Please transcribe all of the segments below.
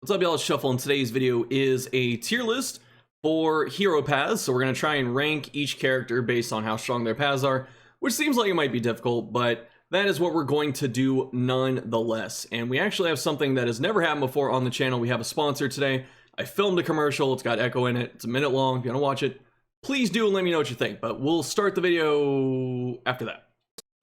What's up, y'all? It's Shuffle, and today's video is a tier list for hero paths. So we're going to try and rank each character based on how strong their paths are, which seems like it might be difficult, but that is what we're going to do nonetheless. And we actually have something that has never happened before on the channel. We have a sponsor today. I filmed a commercial. It's got echo in it. It's a minute long. If you want to watch it, please do and let me know what you think, but we'll start the video after that.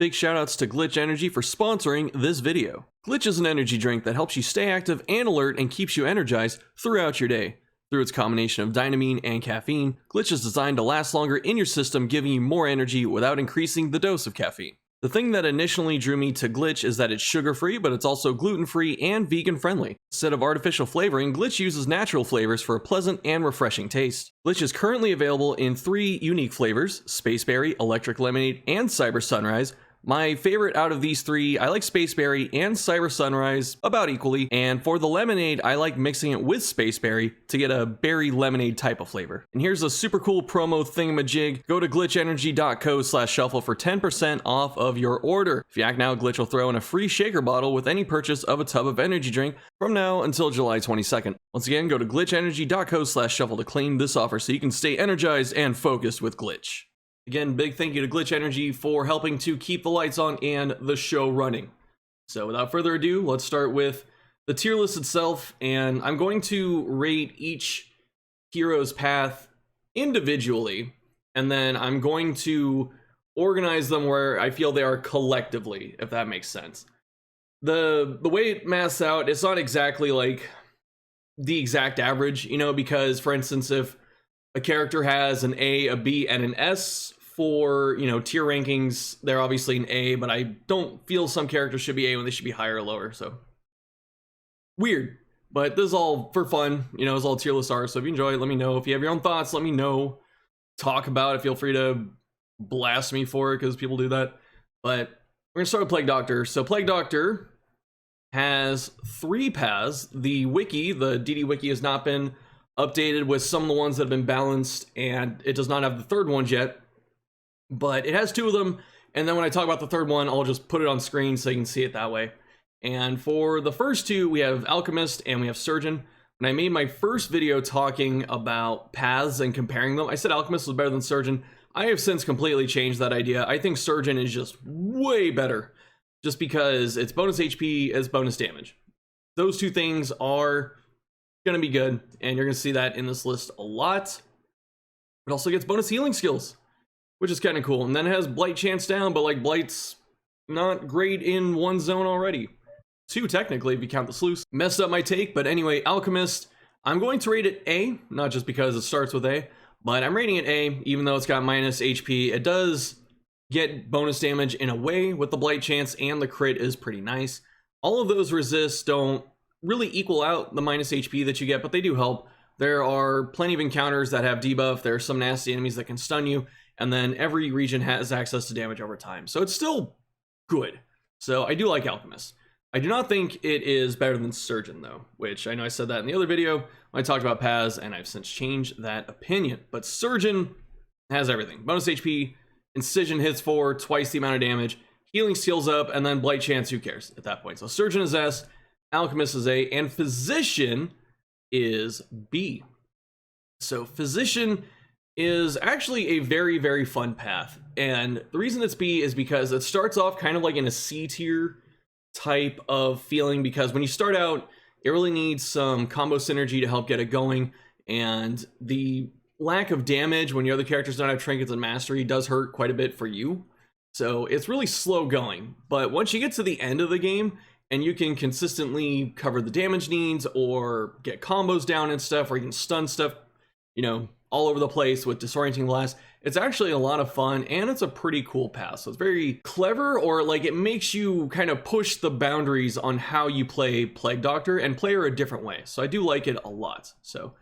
Big shoutouts to Glitch Energy for sponsoring this video. Glitch is an energy drink that helps you stay active and alert and keeps you energized throughout your day. Through its combination of dynamine and caffeine, Glitch is designed to last longer in your system, giving you more energy without increasing the dose of caffeine. The thing that initially drew me to Glitch is that it's sugar-free, but it's also gluten-free and vegan-friendly. Instead of artificial flavoring, Glitch uses natural flavors for a pleasant and refreshing taste. Glitch is currently available in 3 unique flavors: Spaceberry, Electric Lemonade, and Cyber Sunrise. My favorite out of these 3, I like Spaceberry and Cyber Sunrise about equally, and for the lemonade, I like mixing it with Spaceberry to get a berry lemonade type of flavor. And here's a super cool promo thingamajig. Go to glitchenergy.co/shuffle for 10% off of your order. If you act now, Glitch will throw in a free shaker bottle with any purchase of a tub of energy drink from now until July 22nd. Once again, go to glitchenergy.co/shuffle to claim this offer so you can stay energized and focused with Glitch. Again, big thank you to Glitch Energy for helping to keep the lights on and the show running. So without further ado, let's start with the tier list itself, and I'm going to rate each hero's path individually, and then I'm going to organize them where I feel they are collectively, if that makes sense. The way it maths out, it's not exactly like the exact average, you know, because for instance, if a character has an A, a B, and an S for, you know, tier rankings, they're obviously an A, but I don't feel some characters should be A when they should be higher or lower, so weird. But this is all for fun, you know, as all tier lists are, so if you enjoy it, let me know. If you have your own thoughts, let me know. Talk about it, feel free to blast me for it, because people do that. But we're gonna start with Plague Doctor. So Plague Doctor has 3 paths. The wiki, the DD wiki, has not been updated with some of the ones that have been balanced, and it does not have the third ones yet, but it has 2 of them. And then when I talk about the third one, I'll just put it on screen so you can see it that way. And for the first 2, we have Alchemist and we have Surgeon. When I made my first video talking about paths and comparing them, I said Alchemist was better than Surgeon. I have since completely changed that idea. I think Surgeon is just way better, just because it's bonus HP as bonus damage. Those 2 things are gonna be good, and you're gonna see that in this list a lot. It also gets bonus healing skills, which is kind of cool. And then it has Blight chance down, but like Blight's not great in 1 zone already. 2 technically if you count the sluice. Messed up my take, but anyway, Alchemist, I'm going to rate it A, not just because it starts with A, but I'm rating it A, even though it's got minus HP. It does get bonus damage in a way with the Blight chance, and the crit is pretty nice. All of those resists don't really equal out the minus HP that you get, but they do help. There are plenty of encounters that have debuff. There are some nasty enemies that can stun you, and then every region has access to damage over time. So it's still good. So I do like Alchemist. I do not think it is better than Surgeon though, which I know I said that in the other video when I talked about paths, and I've since changed that opinion. But Surgeon has everything. Bonus HP, Incision hits for twice the amount of damage, healing steals up, and then Blight chance, who cares at that point. So Surgeon is S, Alchemist is A, and Physician is B. So Physician is actually a very, very fun path. And the reason it's B is because it starts off kind of like in a C tier type of feeling, because when you start out, it really needs some combo synergy to help get it going. And the lack of damage when your other characters don't have trinkets and mastery does hurt quite a bit for you. So it's really slow going. But once you get to the end of the game, and you can consistently cover the damage needs or get combos down and stuff, or you can stun stuff, you know, all over the place with Disorienting Blast. It's actually a lot of fun, and it's a pretty cool path. So it's very clever, or like it makes you kind of push the boundaries on how you play Plague Doctor and play her a different way. So I do like it a lot. So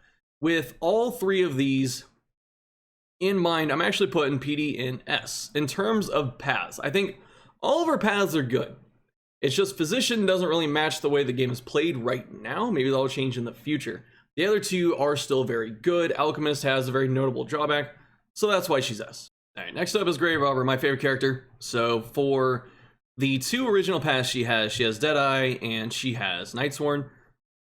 with all 3 of these in mind, I'm actually putting PD in S. In terms of paths, I think all of our paths are good. It's just Physician doesn't really match the way the game is played right now. Maybe that'll change in the future. The other 2 are still very good. Alchemist has a very notable drawback, so that's why she's S. All right, next up is Grave Robber, my favorite character. So for the 2 original paths she has Deadeye and she has Nightsworn.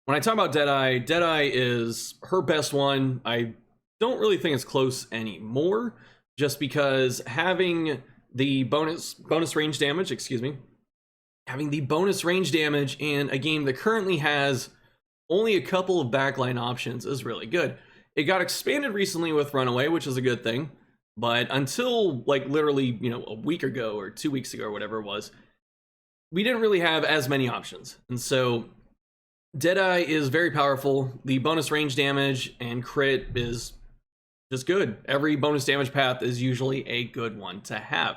when I talk about Deadeye, Deadeye is her best one. I don't really think it's close anymore, just because having the bonus range damage, having the bonus range damage in a game that currently has only a couple of backline options is really good. It got expanded recently with Runaway, which is a good thing, but until like literally, a week ago or 2 weeks ago or whatever it was, we didn't really have as many options. And so Deadeye is very powerful. The bonus range damage and crit is just good. Every bonus damage path is usually a good one to have.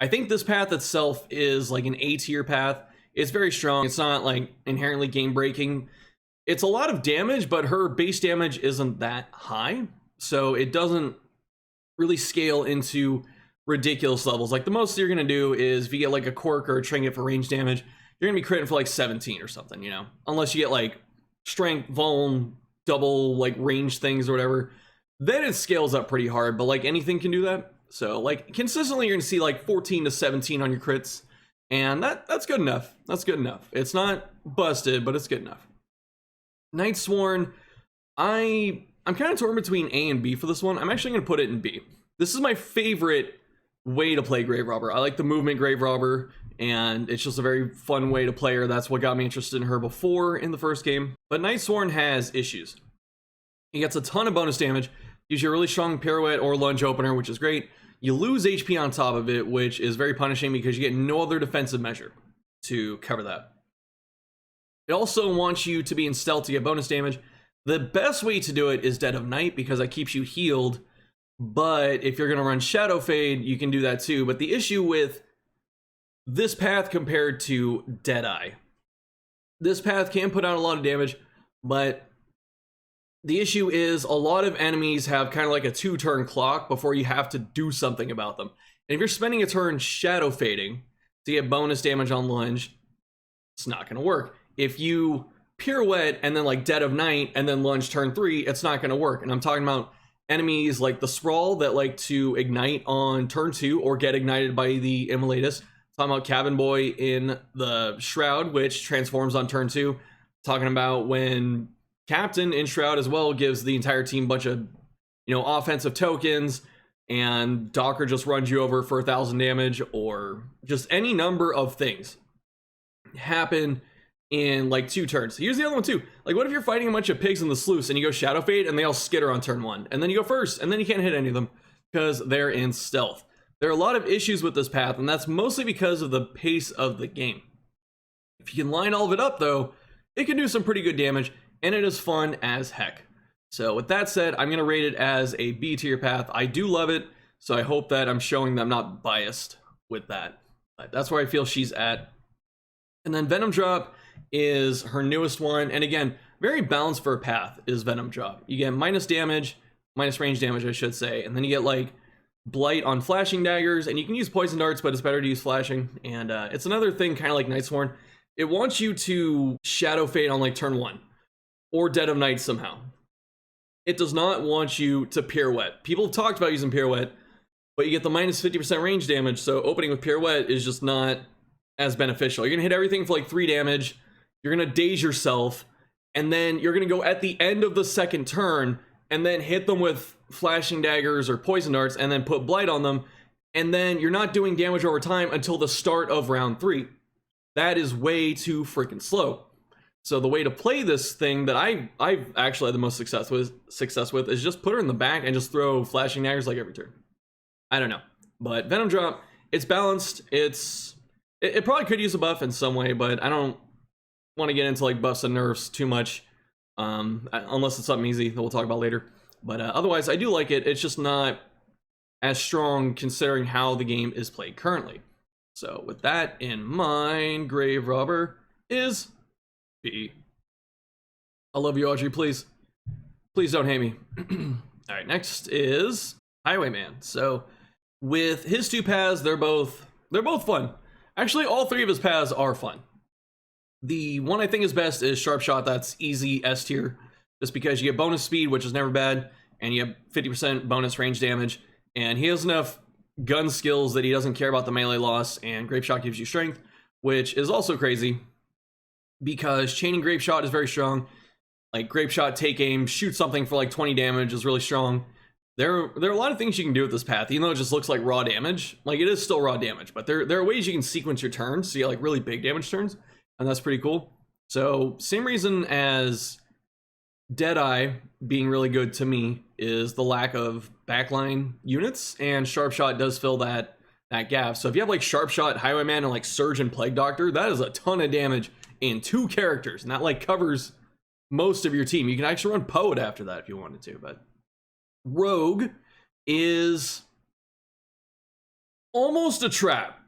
I think this path itself is like an A tier path. It's very strong. It's not like inherently game breaking. It's a lot of damage, but her base damage isn't that high, so it doesn't really scale into ridiculous levels. Like the most you're gonna do is if you get like a quirk or a trinket for range damage, you're gonna be critting for like 17 or something, unless you get like strength, vuln, double like range things or whatever, then it scales up pretty hard. But like anything can do that. So like consistently you're gonna see like 14 to 17 on your crits, and that's good enough. That's good enough. It's not busted, but it's good enough. Nightsworn, I'm kind of torn between A and B for this one. I'm actually gonna put it in B. This is my favorite way to play Grave Robber. I like the movement Grave Robber, and it's just a very fun way to play her. That's what got me interested in her before in the first game. But Nightsworn has issues. He gets a ton of bonus damage, gives you a really strong pirouette or lunge opener, which is great. You lose HP on top of it, which is very punishing because you get no other defensive measure to cover that. It also wants you to be in stealth to get bonus damage. The best way to do it is Dead of Night because that keeps you healed. But if you're going to run Shadow Fade, you can do that too. But the issue with this path compared to Deadeye, this path can put out a lot of damage, but the issue is a lot of enemies have kind of like a 2-turn clock before you have to do something about them. And if you're spending a turn Shadow Fading to get bonus damage on lunge, it's not going to work. If you pirouette and then like Dead of Night and then lunge turn 3, it's not going to work. And I'm talking about enemies like the Sprawl that like to ignite on turn 2 or get ignited by the Immolatus. Talking about Cabin Boy in the Shroud, which transforms on turn 2. Talking about when Captain in Shroud as well gives the entire team a bunch of, offensive tokens, and Docker just runs you over for 1,000 damage, or just any number of things happen in like 2 turns. Here's the other one too. Like, what if you're fighting a bunch of pigs in the sluice and you go Shadow Fade and they all skitter on turn 1, and then you go first and then you can't hit any of them because they're in stealth. There are a lot of issues with this path, and that's mostly because of the pace of the game. If you can line all of it up though, it can do some pretty good damage, and it is fun as heck. So with that said, I'm going to rate it as a B tier path. I do love it, so I hope that I'm showing that I'm not biased with that. But that's where I feel she's at. And then Venom Drop is her newest one, and again, very balanced for a path is Venom Drop. You get minus damage, minus range damage I should say, and then you get like Blight on flashing daggers, and you can use poison darts, but it's better to use flashing. And it's another thing kind of like Nightsworn. It wants you to Shadow Fade on like turn 1 or Dead of Night somehow. It does not want you to pirouette. People have talked about using pirouette, but you get the minus 50% range damage, so opening with pirouette is just not as beneficial. You're gonna hit everything for like 3 damage, you're gonna daze yourself, and then you're gonna go at the end of the second turn and then hit them with flashing daggers or poison darts and then put Blight on them, and then you're not doing damage over time until the start of round 3. That is way too freaking slow. So the way to play this thing that I've actually had the most success with is just put her in the back and just throw flashing daggers like every turn. I don't know, but Venom Drop, it's balanced. It probably could use a buff in some way, but I don't want to get into like buffs and nerfs too much, unless it's something easy that we'll talk about later. But otherwise, I do like it. It's just not as strong considering how the game is played currently. So with that in mind, Grave Robber is B. I love you, Audrey. Please don't hate me. All right, next is Highwayman. So with his 2 paths, they're both fun. Actually, all 3 of his paths are fun. The one I think is best is Sharpshot. That's easy S tier, just because you get bonus speed, which is never bad, and you have 50% bonus range damage, and he has enough gun skills that he doesn't care about the melee loss, and Grape Shot gives you strength, which is also crazy because chaining Grape Shot is very strong. Like Grape Shot, Take Aim, shoot something for like 20 damage is really strong. There are a lot of things you can do with this path, even though it just looks like raw damage. Like, it is still raw damage, but there are ways you can sequence your turns, so you get like really big damage turns, and that's pretty cool. So same reason as Deadeye being really good to me is the lack of backline units, and Sharpshot does fill that gap. So if you have like Sharpshot, Highwayman, and like Surge and Plague Doctor, that is a ton of damage in 2 characters, and that like covers most of your team. You can actually run Poet after that if you wanted to, but Rogue is almost a trap.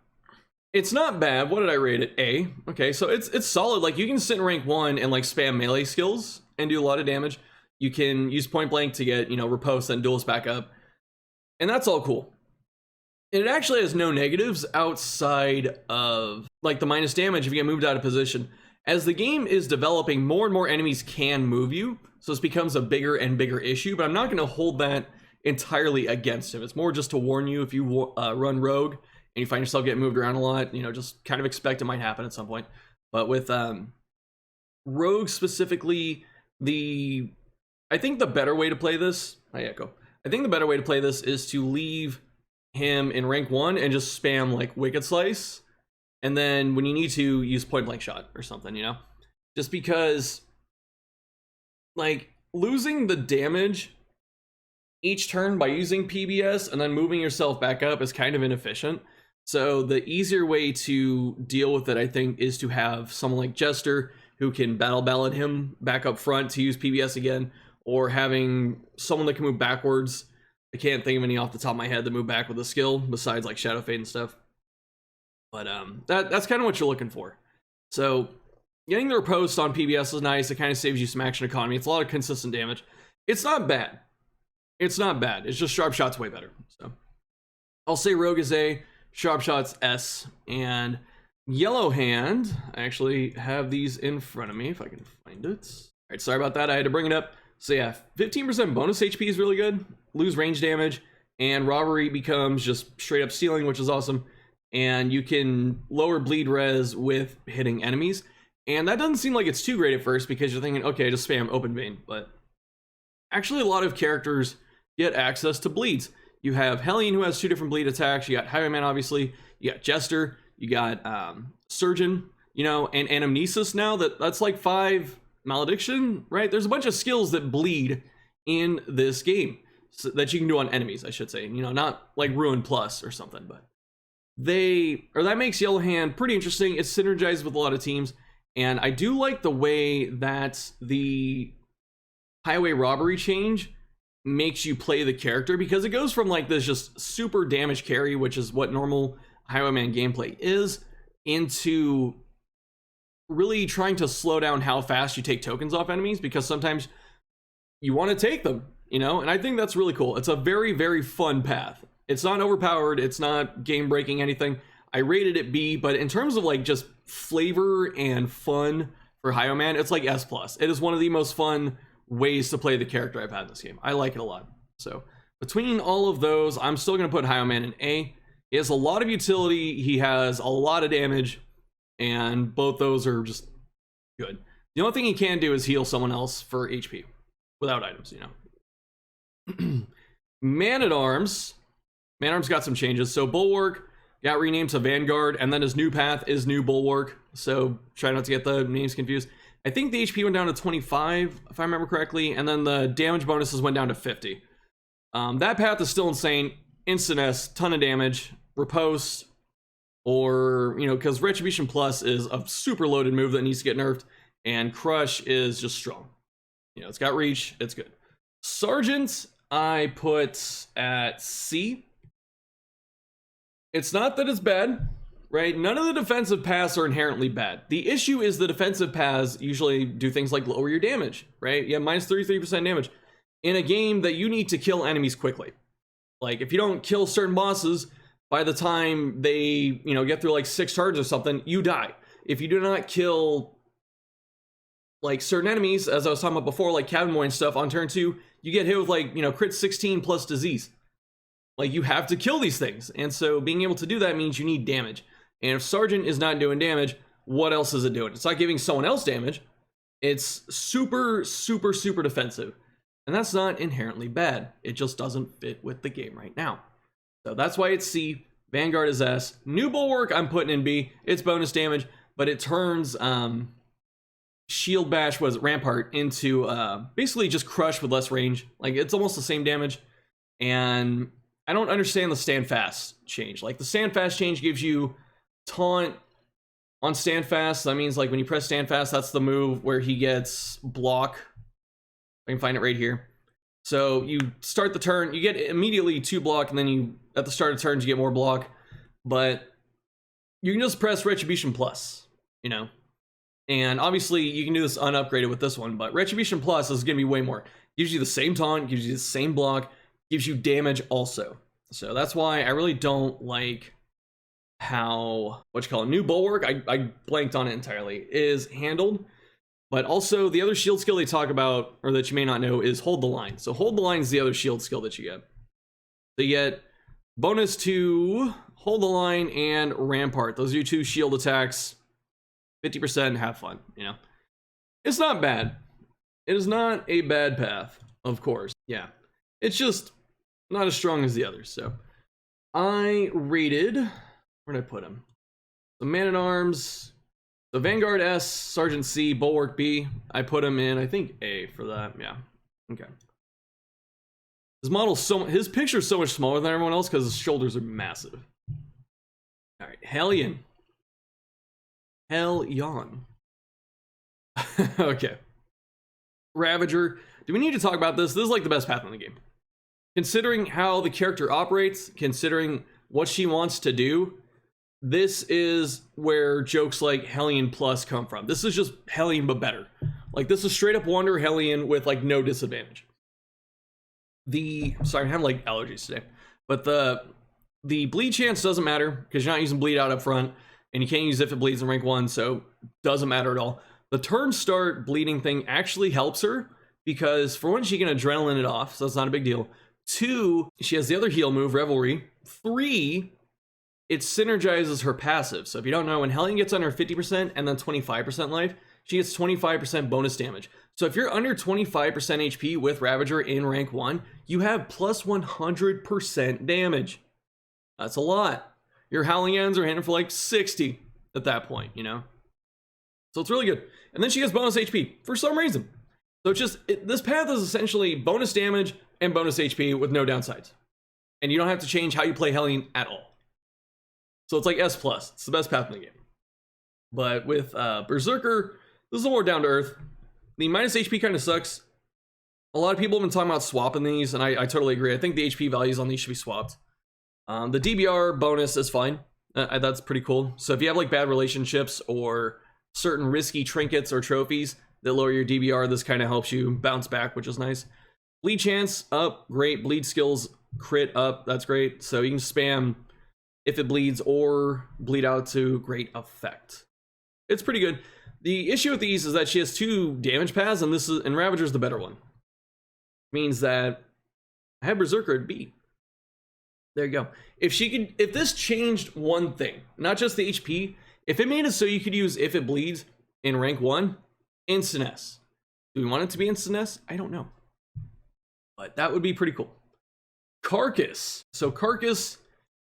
It's not bad. What did I rate it? A. Okay, so it's solid. Like, you can sit in rank 1 and like spam melee skills and do a lot of damage. You can use point blank to get, riposte and duelist back up, and that's all cool. And it actually has no negatives outside of like the minus damage if you get moved out of position. As the game is developing, more and more enemies can move you, so this becomes a bigger and bigger issue, but I'm not going to hold that entirely against him. It's more just to warn you if you run Rogue and you find yourself getting moved around a lot, just kind of expect it might happen at some point. But with Rogue specifically, I think the better way to play this, I think the better way to play this is to leave him in rank 1 and just spam like Wicked Slice. And then when you need to, use point blank shot or something, just because like losing the damage each turn by using PBS and then moving yourself back up is kind of inefficient. So the easier way to deal with it, I think, is to have someone like Jester who can battle ballad him back up front to use PBS again, or having someone that can move backwards. I can't think of any off the top of my head that move back with a skill besides like Shadow Fade and stuff. But that's kind of what you're looking for. So getting the riposte on PBS is nice. It kind of saves you some action economy. It's a lot of consistent damage. It's not bad. It's not bad. It's just Sharpshot's way better. So I'll say Rogue is A, Sharpshot's S, and Yellow Hand. I actually have these in front of me if I can find it. All right, sorry about that. I had to bring it up. So yeah, 15% bonus HP is really good. Lose range damage, and Robbery becomes just straight up stealing, which is awesome. And you can lower bleed res with hitting enemies. And that doesn't seem like it's too great at first because you're thinking, okay, just spam Open Vein. But actually a lot of characters get access to bleeds. You have Hellion, who has 2 different bleed attacks. You got Highwayman, obviously. You got Jester. You got Surgeon, and Anamnesis now. That's like 5 Malediction, right? There's a bunch of skills that bleed in this game that you can do on enemies, I should say. Not like Ruin Plus or something, but that makes Yellow Hand pretty interesting. It's synergized with a lot of teams, and I do like the way that the Highway Robbery change makes you play the character, because it goes from like this just super damage carry, which is what normal Highwayman gameplay is, into really trying to slow down how fast you take tokens off enemies, because sometimes you want to take them, and I think that's really cool. It's a very, very fun path. It's not overpowered. It's not game breaking anything. I rated it B, but in terms of like just flavor and fun for Highwayman, it's like S+. It is one of the most fun ways to play the character I've had in this game. I like it a lot. So between all of those, I'm still going to put Highwayman in A. He has a lot of utility. He has a lot of damage, and both those are just good. The only thing he can do is heal someone else for HP without items, Man-at-Arms. Man-at-Arms got some changes. So Bulwark got renamed to Vanguard, and then his new path is New Bulwark. So try not to get the names confused. I think the HP went down to 25, if I remember correctly, and then the damage bonuses went down to 50. That path is still insane. Instant S, ton of damage, riposte, or, because Retribution Plus is a super loaded move that needs to get nerfed, and Crush is just strong. It's got reach, it's good. Sergeant, I put at C. It's not that it's bad, right? None of the defensive paths are inherently bad. The issue is the defensive paths usually do things like lower your damage, right? You have minus 33% damage in a game that you need to kill enemies quickly. Like, if you don't kill certain bosses, by the time they, get through like 6 charges or something, you die. If you do not kill like certain enemies, as I was talking about before, like Cabin Boy and stuff, on turn 2, you get hit with like, crit 16 plus disease. Like, you have to kill these things. And so being able to do that means you need damage. And if Sergeant is not doing damage, what else is it doing? It's not giving someone else damage, It's super, super, super defensive. And that's not inherently bad. It just doesn't fit with the game right now. So that's why it's C. Vanguard is S. New Bulwark, I'm putting in B. It's bonus damage, but it turns Shield Bash, was Rampart, into basically just Crush with less range. Like, it's almost the same damage. And I don't understand the Stand Fast change. Like, the Stand Fast change gives you Taunt on Stand Fast. That means, like, when you press Stand Fast, that's the move where he gets Block. I can find it right here. So you start the turn, you get immediately 2 block, and then you, at the start of turns, you get more block. But you can just press Retribution Plus, you know? And obviously, you can do this unupgraded with this one, but Retribution Plus is going to be way more. Gives you the same taunt, gives you the same block, gives you damage also. So that's why I really don't like how, New Bulwark, I blanked on it entirely, is handled. But also, the other shield skill they talk about, or that you may not know, is Hold the Line. So Hold the Line is the other shield skill that you get. So you get bonus to Hold the Line and Rampart. Those are your 2 shield attacks. 50%, have fun, you know? It's not bad. It is not a bad path, of course. Yeah. It's just not as strong as the others, so. I rated, where'd I put him? The Man-at-Arms, the Vanguard S, Sergeant C, Bulwark B. I put him in, I think, A for that. Yeah. Okay. His model's his picture's so much smaller than everyone else because his shoulders are massive. All right, Hellion. Hellion. Okay. Ravager. Do we need to talk about this? This is like the best path in the game. Considering how the character operates, considering what she wants to do, this is where jokes like Hellion Plus come from. This is just Hellion but better. Like, this is straight up Wonder Hellion with like no disadvantage. Sorry, I'm having like allergies today. But the bleed chance doesn't matter because you're not using bleed out up front, and you can't use if it bleeds in rank 1, so doesn't matter at all. The turn start bleeding thing actually helps her because for one, she can adrenaline it off, so that's not a big deal. 2, she has the other heal move, Revelry. 3, it synergizes her passive. So if you don't know, when Hellion gets under 50% and then 25% life, she gets 25% bonus damage. So if you're under 25% HP with Ravager in rank 1, you have plus 100% damage. That's a lot. Your Howling Ends are hitting for like 60 at that point, you know? So it's really good. And then she gets bonus HP for some reason. So it's just, this path is essentially bonus damage and bonus HP with no downsides. And you don't have to change how you play Hellion at all. So it's like S+. It's the best path in the game. But with Berserker, this is a little more down to earth. The minus HP kind of sucks. A lot of people have been talking about swapping these, and I totally agree. I think the HP values on these should be swapped. The DBR bonus is fine. That's pretty cool. So if you have like bad relationships or certain risky trinkets or trophies that lower your DBR, this kind of helps you bounce back, which is nice. Bleed chance up, great. Bleed skills crit up, that's great. So you can spam if it bleeds or bleed out to great effect. It's pretty good. The issue with these is that she has 2 damage paths, and Ravager's the better one. Means that I had Berserker at B. There you go. If this changed one thing, not just the HP, if it made it so you could use if it bleeds in rank 1, instant S. Do we want it to be instant S? I don't know. But that would be pretty cool. Carcass. So Carcass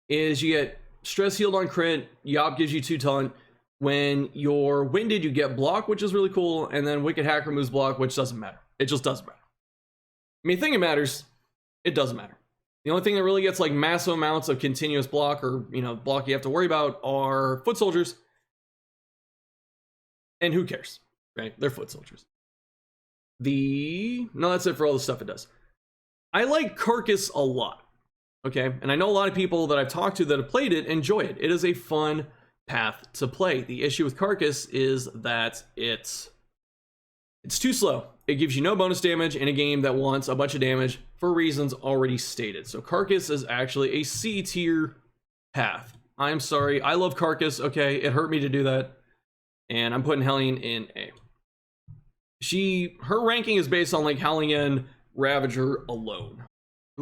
is you get stress healed on crit, Yop gives you 2 taunt. When you're winded, you get block, which is really cool, and then Wicked Hack removes block, which doesn't matter. It just doesn't matter. I mean, the thing that matters, it doesn't matter. The only thing that really gets like massive amounts of continuous block or, you know, block you have to worry about are foot soldiers. And who cares, right? They're foot soldiers. No, that's it for all the stuff it does. I like Carcass a lot, okay? And I know a lot of people that I've talked to that have played it enjoy it. It is a fun path to play. The issue with Carcass is that it's too slow. It gives you no bonus damage in a game that wants a bunch of damage for reasons already stated. So Carcass is actually a C tier path. I'm sorry, I love Carcass, okay? It hurt me to do that. And I'm putting Hellion in A. Her ranking is based on like Howling End, Ravager alone.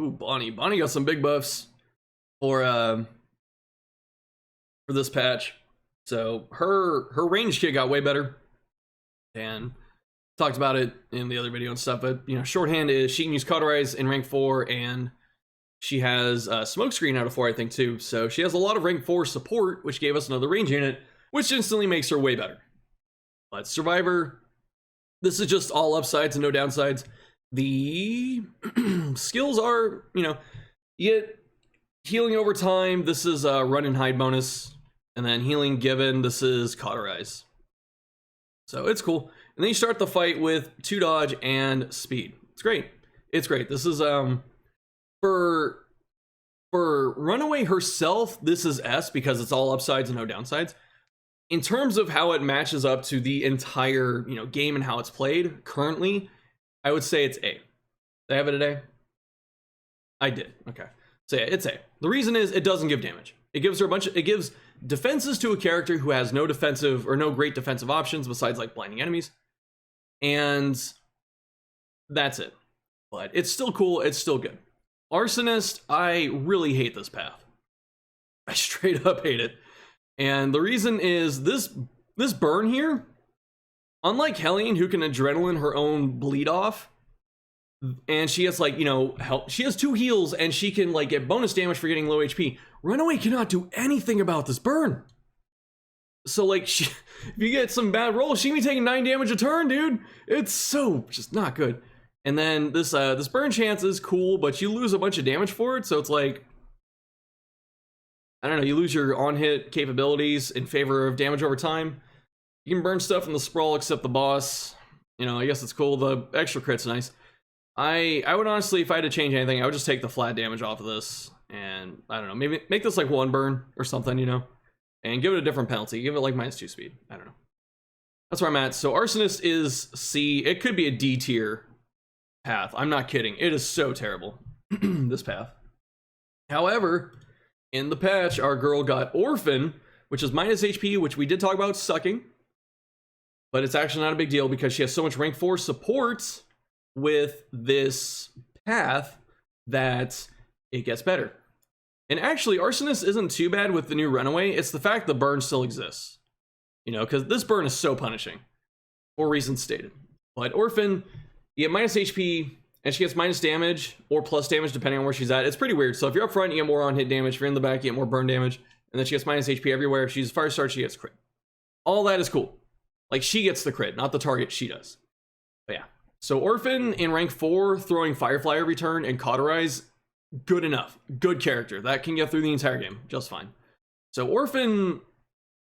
Ooh, Bonnie. Bonnie got some big buffs for this patch. So her range kit got way better. And talked about it in the other video and stuff, but you know, shorthand is she can use Cauterize in rank 4, and she has Smoke Screen out of 4, I think, too. So she has a lot of rank 4 support, which gave us another range unit, which instantly makes her way better. But Survivor, this is just all upsides and no downsides. The skills are, you know, you get healing over time. This is a run and hide bonus. And then healing given, this is Cauterize. So it's cool. And then you start the fight with 2 dodge and speed. It's great. It's great. This is for Runaway herself, this is S because it's all upsides and no downsides. In terms of how it matches up to the entire, you know, game and how it's played currently, I would say it's A. Did I have it at A? I did. Okay. So yeah, it's A. The reason is it doesn't give damage. It gives her a bunch of, it gives defenses to a character who has no defensive or no great defensive options besides like blinding enemies. And that's it. But it's still cool. It's still good. Arsonist, I really hate this path. I straight up hate it. And the reason is this burn here, unlike Helene, who can adrenaline her own bleed off, and she has like, you know, help. She has 2 heals and she can like get bonus damage for getting low HP. Runaway cannot do anything about this burn. So like, if you get some bad rolls, she can be taking 9 damage a turn, dude. It's so just not good. And then this burn chance is cool, but you lose a bunch of damage for it. So it's like, I don't know, you lose your on-hit capabilities in favor of damage over time. You can burn stuff in the sprawl except the boss. You know, I guess it's cool. The extra crit's nice. I would honestly, if I had to change anything, I would just take the flat damage off of this. And I don't know, maybe make this like 1 burn or something, you know? And give it a different penalty. Give it like -2 speed. I don't know. That's where I'm at. So Arsonist is C. It could be a D tier path. I'm not kidding. It is so terrible, this path. However, in the patch, our girl got Orphan, which is -HP, which we did talk about sucking. But it's actually not a big deal because she has so much rank 4 support with this path that it gets better. And actually, Arsonist isn't too bad with the new Runaway. It's the fact the burn still exists. You know, because this burn is so punishing. For reasons stated. But Orphan, you get -HP, and she gets minus damage or plus damage depending on where she's at. It's pretty weird. So if you're up front, you get more on-hit damage. If you're in the back, you get more burn damage. And then she gets -HP everywhere. If she's fire start, she gets crit. All that is cool. Like, she gets the crit, not the target, she does. But yeah. So Orphan in rank 4, throwing Firefly every turn and Cauterize, good enough. Good character. That can get through the entire game just fine. So Orphan,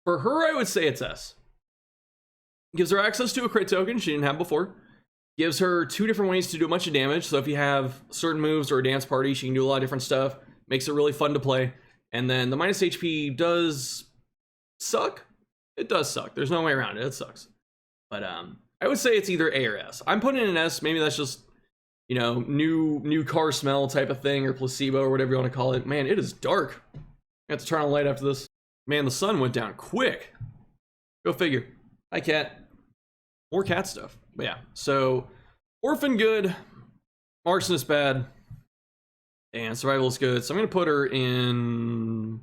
for her, I would say it's S. Gives her access to a crit token she didn't have before. Gives her 2 different ways to do a bunch of damage. So if you have certain moves or a dance party, she can do a lot of different stuff. Makes it really fun to play. And then the -HP does suck. It does suck. There's no way around it. It sucks. But I would say it's either A or S. I'm putting in an S. Maybe that's just, you know, new car smell type of thing, or placebo, or whatever you want to call it. Man, it is dark. I have to turn on the light after this. Man, the sun went down quick. Go figure. Hi, cat. More cat stuff. But yeah, so Orphan good, Arsonist bad, and Survival is good. So I'm going to put her in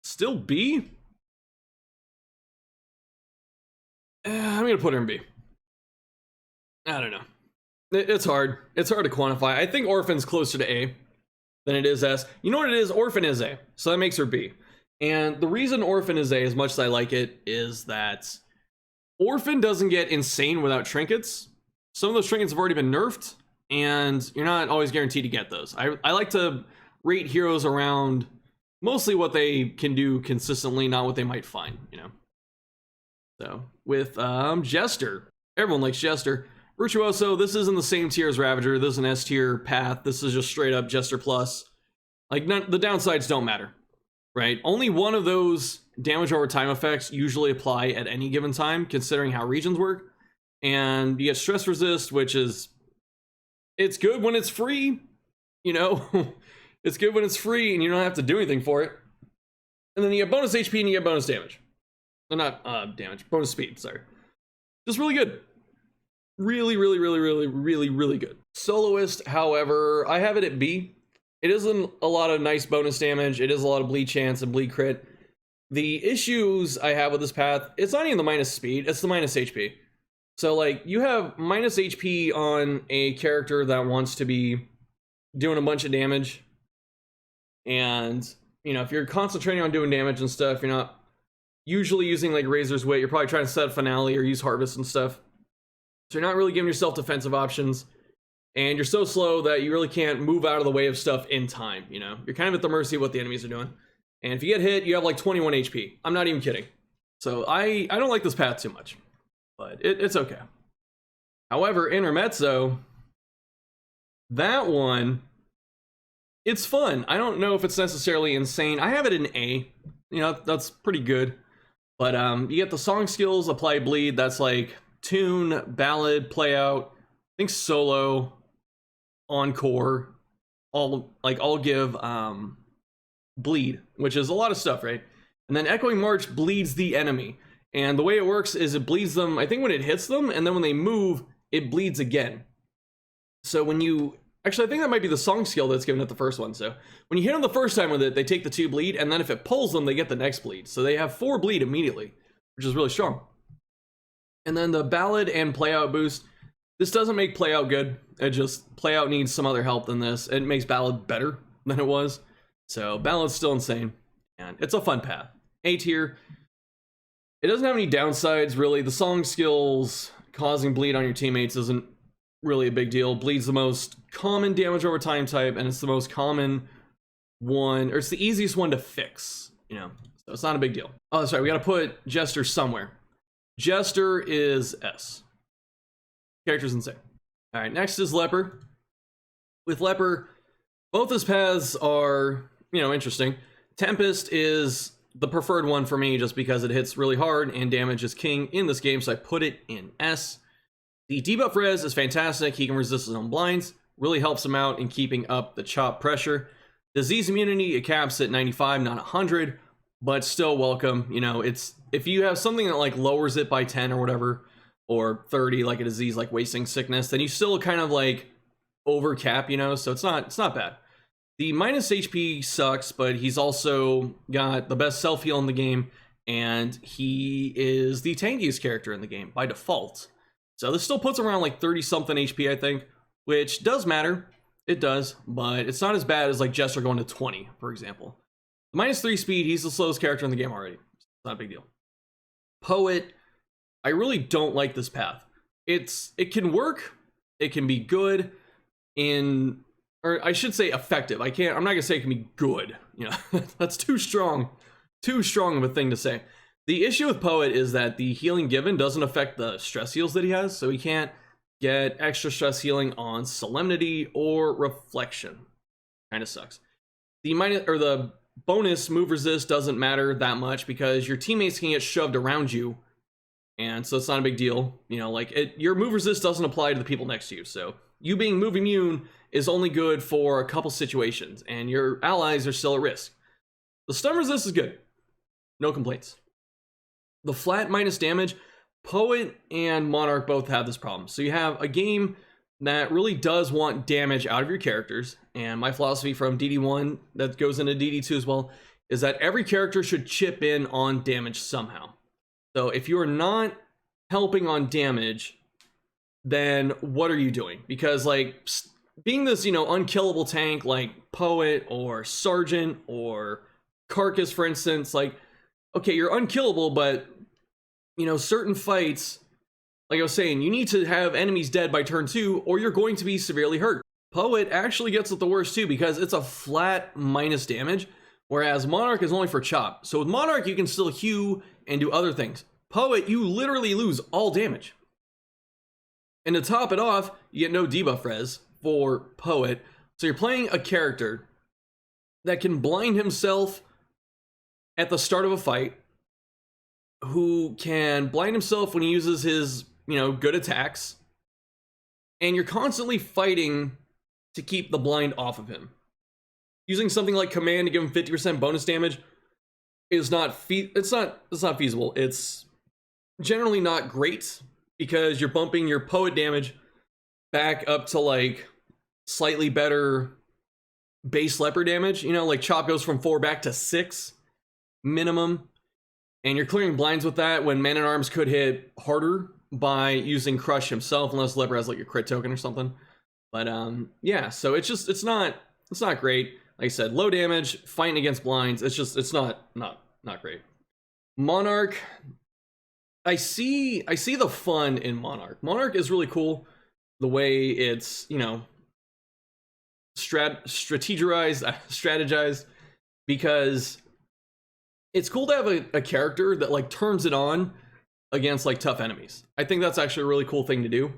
still B? I'm going to put her in B. I don't know. It's hard. It's hard to quantify. I think Orphan's closer to A than it is S. You know what it is? Orphan is A, so that makes her B. And the reason Orphan is A, as much as I like it, is that Orphan doesn't get insane without trinkets. Some of those trinkets have already been nerfed, and you're not always guaranteed to get those. I like to rate heroes around mostly what they can do consistently, not what they might find, you know? So, with Jester. Everyone likes Jester. Virtuoso, this is in the same tier as Ravager. This is an S tier path. This is just straight up Jester plus. Like, the downsides don't matter, right? Only one of those damage over time effects usually apply at any given time, considering how regions work. And you get stress resist, which is, it's good when it's free, you know? It's good when it's free and you don't have to do anything for it. And then you get bonus HP and you get bonus damage. No, not damage, bonus speed, sorry. Just really good. Really good. Soloist, however, I have it at B. It isn't a lot of nice bonus damage. It is a lot of bleed chance and bleed crit. The issues I have with this path, it's not even the minus speed, it's the minus HP. So like you have minus HP on a character that wants to be doing a bunch of damage. And, you know, if you're concentrating on doing damage and stuff, you're not usually using like Razor's Wit. You're probably trying to set Finale or use Harvest and stuff. So you're not really giving yourself defensive options. And you're so slow that you really can't move out of the way of stuff in time, you know? You're kind of at the mercy of what the enemies are doing. And if you get hit, you have like 21 HP. I'm not even kidding. So I don't like this path too much. But it's okay. However, Intermezzo, that one, it's fun. I don't know if it's necessarily insane. I have it in A. You know, that's pretty good. But you get the song skills, apply bleed. That's like tune, ballad, play out. I think solo, encore, all give bleed, which is a lot of stuff, right? And then Echoing March bleeds the enemy. And the way it works is it bleeds them, I think when it hits them, and then when they move, it bleeds again. So when you, actually I think that might be the song skill that's given at the first one. So when you hit them the first time with it, they take the 2 bleed, and then if it pulls them, they get the next bleed. So they have 4 bleed immediately, which is really strong. And then the ballad and play out boost, this doesn't make play out good. It just, play out needs some other help than this. It makes ballad better than it was. So ballad's still insane, and it's a fun path. A tier. It doesn't have any downsides, really. The song skills causing bleed on your teammates isn't really a big deal. Bleed's the most common damage over time type, and it's the most common one, or it's the easiest one to fix, you know? So it's not a big deal. Oh, sorry, we gotta put Jester somewhere. Jester is S. Character's insane. All right, next is Leper. With Leper, both his paths are, you know, interesting. Tempest is the preferred one for me just because it hits really hard and damage is king in this game, so I put it in S. The debuff res is fantastic. He can resist his own blinds. Really helps him out in keeping up the chop pressure. Disease immunity, it caps at 95, not 100, but still welcome. You know, it's, if you have something that like lowers it by 10 or whatever, or 30, like a disease like Wasting Sickness, then you still kind of like over cap, you know, so it's not bad. The minus HP sucks, but he's also got the best self-heal in the game, and he is the tankiest character in the game by default. So this still puts him around like 30-something HP, I think, which does matter. It does, but it's not as bad as like Jester going to 20, for example. Minus 3 speed, he's the slowest character in the game already. It's not a big deal. Poet, I really don't like this path. It can work, it can be good in, or I should say effective. I'm not gonna say it can be good, you know. That's too strong of a thing to say. The issue with Poet is that the healing given doesn't affect the stress heals that he has, so he can't get extra stress healing on Solemnity or Reflection. Kind of sucks. The bonus move resist doesn't matter that much because your teammates can get shoved around you, and so it's not a big deal. You know, like your move resist doesn't apply to the people next to you, so you being move immune is only good for a couple situations, and your allies are still at risk. The stun resist is good. No complaints. The flat minus damage, Poet and Monarch both have this problem. So you have a game that really does want damage out of your characters, and my philosophy from DD1 that goes into DD2 as well is that every character should chip in on damage somehow. So if you are not helping on damage, then what are you doing? Because like being this, you know, unkillable tank like Poet or Sergeant or Carcass, for instance, like, okay, you're unkillable, but you know, certain fights, like I was saying, you need to have enemies dead by turn 2 or you're going to be severely hurt. Poet actually gets it the worst too because it's a flat minus damage, whereas Monarch is only for chop. So with Monarch, you can still hew and do other things. Poet, you literally lose all damage. And to top it off, you get no debuff res for Poet. So you're playing a character that can blind himself at the start of a fight, who can blind himself when he uses his, you know, good attacks, and you're constantly fighting to keep the blind off of him. Using something like command to give him 50% bonus damage is not it's not feasible. It's generally not great because you're bumping your Poet damage back up to like slightly better base Leper damage. You know, like chop goes from 4 back to 6 minimum. And you're clearing blinds with that when Man-at-Arms could hit harder by using Crush himself, unless Leper has like a crit token or something. But yeah, so it's not great. Like I said, low damage, fighting against blinds. It's not great. Monarch, I see the fun in Monarch. Monarch is really cool. The way it's, you know, strategized, because it's cool to have a character that like turns it on against like tough enemies. I think that's actually a really cool thing to do.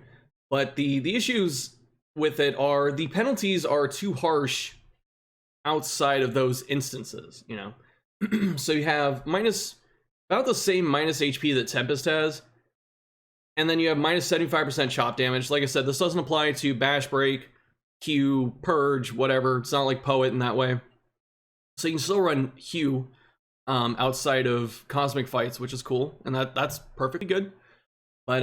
But the issues with it are the penalties are too harsh outside of those instances, you know. So you have about the same minus HP that Tempest has, and then you have minus 75% chop damage. Like I said, this doesn't apply to Bash Break, Q, Purge, whatever. It's not like Poet in that way. So you can still run Hue outside of Cosmic Fights, which is cool, and that's perfectly good. But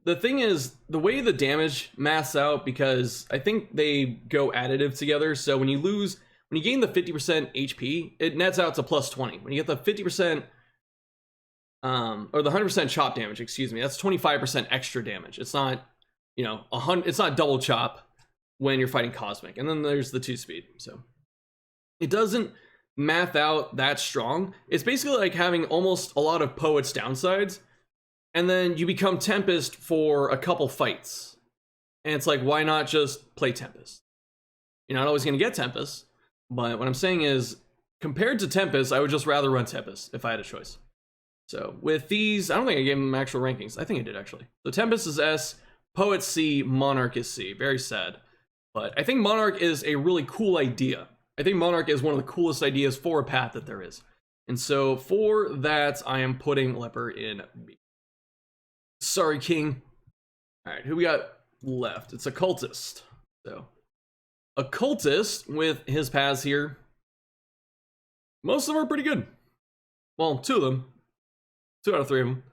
the thing is, the way the damage maths out, because I think they go additive together, so when you gain the 50% HP, it nets out to plus 20. When you get the 50%, or the 100% chop damage, excuse me, that's 25% extra damage. It's not, you know, it's not double chop when you're fighting Cosmic. And then there's the 2-speed, so it doesn't math out that strong. It's basically like having almost a lot of Poet's downsides, and then you become Tempest for a couple fights. And it's like, why not just play Tempest? You're not always going to get Tempest, but what I'm saying is, compared to Tempest, I would just rather run Tempest if I had a choice. So with these, I don't think I gave them actual rankings. I think I did, actually. So Tempest is S, Poet C, Monarch is C. Very sad. But I think Monarch is a really cool idea. I think Monarch is one of the coolest ideas for a path that there is. And so for that, I am putting Leper in B. Sorry, King. All right, who we got left? It's Occultist. So Occultist with his paths here. Most of them are pretty good. Well, 2 of them. 2 out of 3 of them.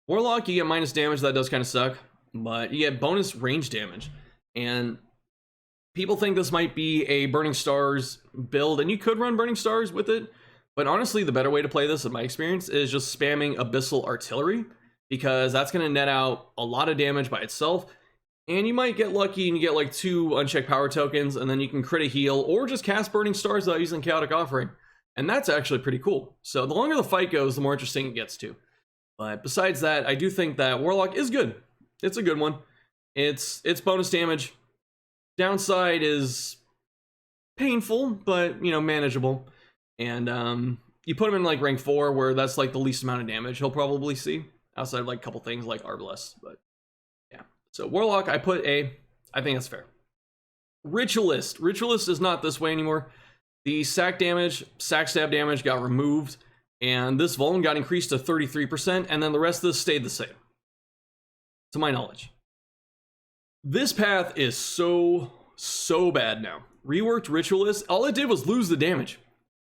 Warlock, you get minus damage. That does kind of suck. But you get bonus range damage. And people think this might be a Burning Stars build. And you could run Burning Stars with it. But honestly, the better way to play this, in my experience, is just spamming Abyssal Artillery. Because that's going to net out a lot of damage by itself. And you might get lucky and you get like 2 unchecked power tokens. And then you can crit a heal. Or just cast Burning Stars without using Chaotic Offering. And that's actually pretty cool. So the longer the fight goes, the more interesting it gets to. But besides that, I do think that Warlock is good. It's a good one. It's bonus damage. Downside is painful, but, you know, manageable. And you put him in like rank 4, where that's like the least amount of damage he'll probably see. Outside of like a couple things like Arbalest. But yeah. So Warlock, I put A. I think that's fair. Ritualist. Ritualist is not this way anymore. The sack stab damage got removed, and this volume got increased to 33%, and then the rest of this stayed the same, to my knowledge. This path is so bad now. Reworked Ritualist, all it did was lose the damage.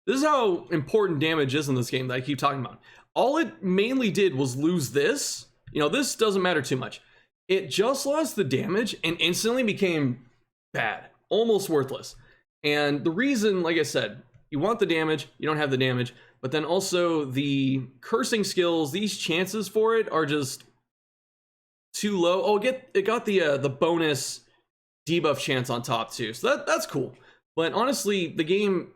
This is how important damage is in this game that I keep talking about. All it mainly did was lose this. You know, this doesn't matter too much. It just lost the damage and instantly became bad, almost worthless. And the reason, like I said, you want the damage, you don't have the damage, but then also the cursing skills, these chances for it are just too low. Oh, it got the bonus debuff chance on top too, so that's cool. But honestly, the game,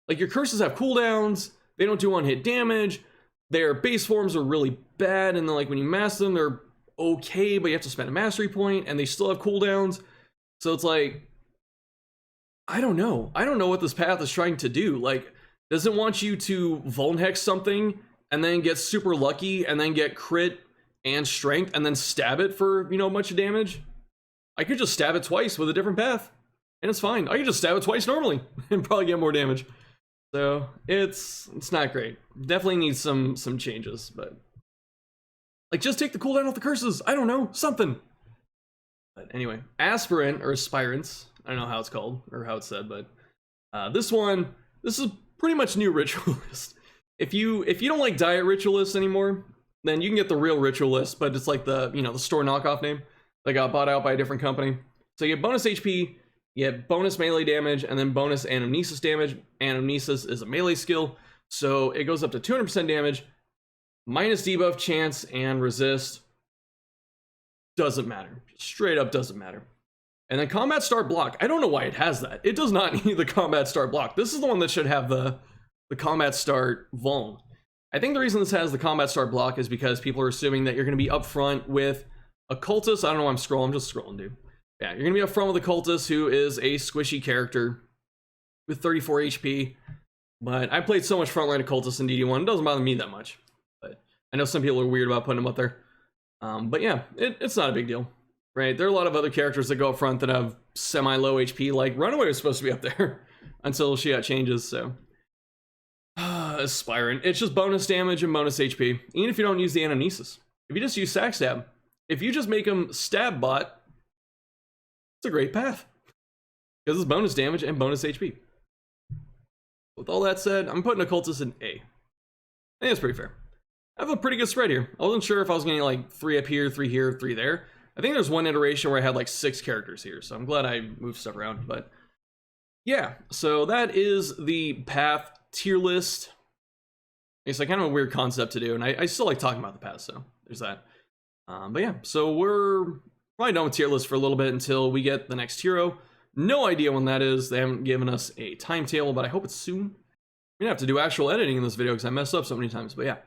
like, your curses have cooldowns, they don't do one-hit damage, their base forms are really bad, and then like when you master them, they're okay, but you have to spend a mastery point, and they still have cooldowns. So it's like, I don't know what this path is trying to do. Like, does it want you to Vuln Hex something and then get super lucky and then get crit and strength and then stab it for, you know, much damage? I could just stab it twice with a different path and it's fine. I could just stab it twice normally and probably get more damage. So it's not great. Definitely needs some changes, but like, just take the cooldown off the curses. I don't know, something. But anyway, Aspirant or Aspirants, I don't know how it's called or how it's said, but this is pretty much new Ritualist. If you don't like Diet Ritualist anymore, then you can get the real Ritualist, but it's like the, you know, the store knockoff name that got bought out by a different company. So you get bonus HP, you get bonus melee damage, and then bonus Anamnesis damage. Anamnesis is a melee skill, so it goes up to 200% damage, minus debuff chance and resist. doesn't matter. Straight up doesn't matter. And then combat start block. I don't know why it has that. It does not need the combat start block. This is the one that should have the combat start vuln. I think the reason this has the combat start block is because people are assuming that you're going to be up front with a cultist. I don't know why I'm scrolling. I'm just scrolling, dude. Yeah, you're going to be up front with a cultist who is a squishy character with 34 HP. But I played so much frontline occultist in DD1, it doesn't bother me that much. But I know some people are weird about putting them up there. But yeah, it's not a big deal, right? There are a lot of other characters that go up front that have semi-low HP, like Runaway was supposed to be up there until she got changes, so. Aspirant. It's just bonus damage and bonus HP, even if you don't use the anamnesis. If you just use sack stab, if you just make him stab bot, it's a great path. Because it's bonus damage and bonus HP. With all that said, I'm putting occultist in A. I think that's pretty fair. I have a pretty good spread here. I wasn't sure if I was getting like 3 up here, 3 here, 3 there. I think there's one iteration where I had like 6 characters here, so I'm glad I moved stuff around. But yeah, so that is the path tier list. It's like kind of a weird concept to do, and I still like talking about the path, so there's that. But yeah, so we're probably done with tier list for a little bit until we get the next hero. No idea when that is. They haven't given us a timetable, but I hope it's soon. We're gonna have to do actual editing in this video because I messed up so many times. But yeah,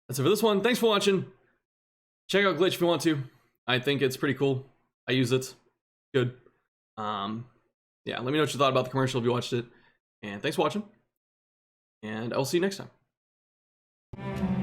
that's it for this one. Thanks for watching. Check out Glitch if you want to. I think it's pretty cool. I use it. Good. Yeah, let me know what you thought about the commercial if you watched it. And thanks for watching. And I'll see you next time.